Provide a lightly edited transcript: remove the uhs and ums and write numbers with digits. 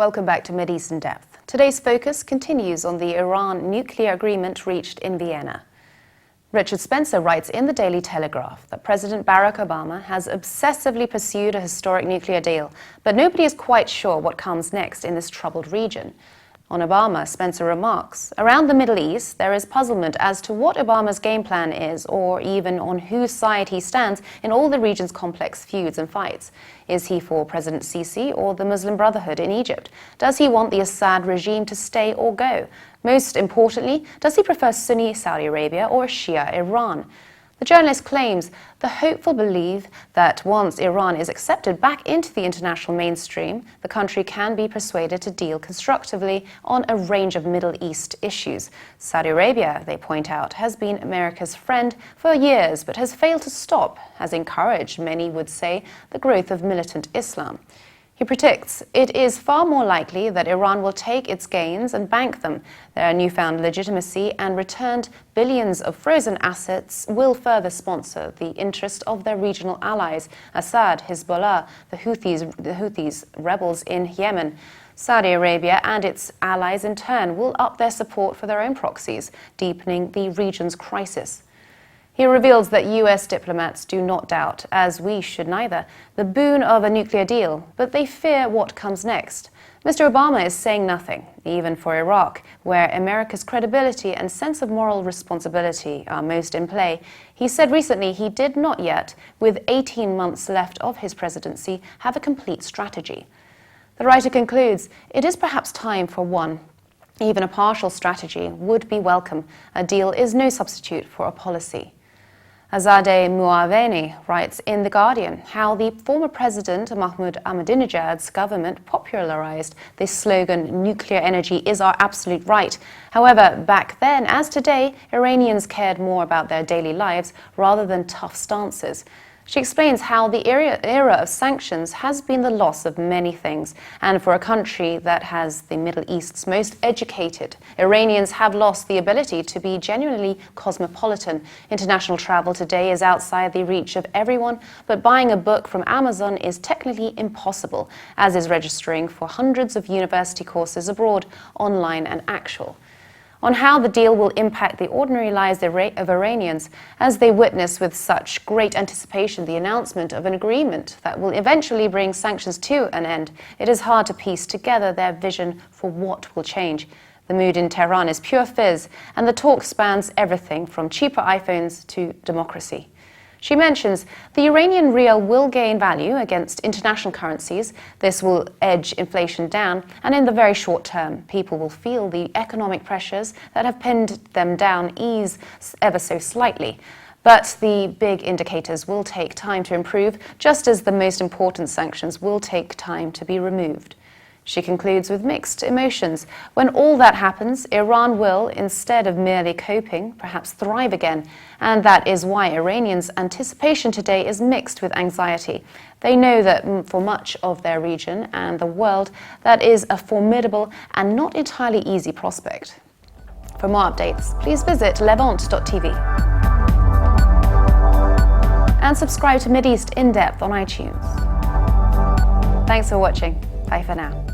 Welcome back to Mideast in Depth. Today's focus continues on the Iran nuclear agreement reached in Vienna. Richard Spencer writes in the Daily Telegraph that President Barack Obama has obsessively pursued a historic nuclear deal, but nobody is quite sure what comes next in this troubled region. On Obama, Spencer remarks, around the Middle East, there is puzzlement as to what Obama's game plan is, or even on whose side he stands in all the region's complex feuds and fights. Is he for President Sisi or the Muslim Brotherhood in Egypt? Does he want the Assad regime to stay or go? Most importantly, does he prefer Sunni Saudi Arabia or Shia Iran? The journalist claims the hopeful believe that once Iran is accepted back into the international mainstream, the country can be persuaded to deal constructively on a range of Middle East issues. Saudi Arabia, they point out, has been America's friend for years but has failed to stop, has encouraged, many would say, the growth of militant Islam. He predicts it is far more likely that Iran will take its gains and bank them. Their newfound legitimacy and returned billions of frozen assets will further sponsor the interest of their regional allies, Assad, Hezbollah, the Houthis, rebels in Yemen. Saudi Arabia and its allies in turn will up their support for their own proxies, deepening the region's crisis. He reveals that US diplomats do not doubt, as we should neither, the boon of a nuclear deal, but they fear what comes next. Mr. Obama is saying nothing, even for Iraq, where America's credibility and sense of moral responsibility are most in play. He said recently he did not yet, with 18 months left of his presidency, have a complete strategy. The writer concludes, it is perhaps time for one. Even a partial strategy would be welcome. A deal is no substitute for a policy. Azadeh Mouaveni writes in The Guardian how the former president Mahmoud Ahmadinejad's government popularized this slogan, nuclear energy is our absolute right. However, back then, as today, Iranians cared more about their daily lives rather than tough stances. She explains how the era of sanctions has been the loss of many things, and for a country that has the Middle East's most educated, Iranians have lost the ability to be genuinely cosmopolitan. International travel today is outside the reach of everyone, but buying a book from Amazon is technically impossible, as is registering for hundreds of university courses abroad, online and actual. On how the deal will impact the ordinary lives of Iranians as they witness with such great anticipation the announcement of an agreement that will eventually bring sanctions to an end, it is hard to piece together their vision for what will change. The mood in Tehran is pure fizz, and the talk spans everything from cheaper iPhones to democracy. She mentions the Iranian rial will gain value against international currencies. This will edge inflation down, and in the very short term, people will feel the economic pressures that have pinned them down ease ever so slightly. But the big indicators will take time to improve, just as the most important sanctions will take time to be removed. She concludes with mixed emotions. When all that happens, Iran will, instead of merely coping, perhaps thrive again. And that is why Iranians' anticipation today is mixed with anxiety. They know that for much of their region and the world, that is a formidable and not entirely easy prospect. For more updates, please visit levant.tv. And subscribe to Mideast in Depth on iTunes. Thanks for watching. Bye for now.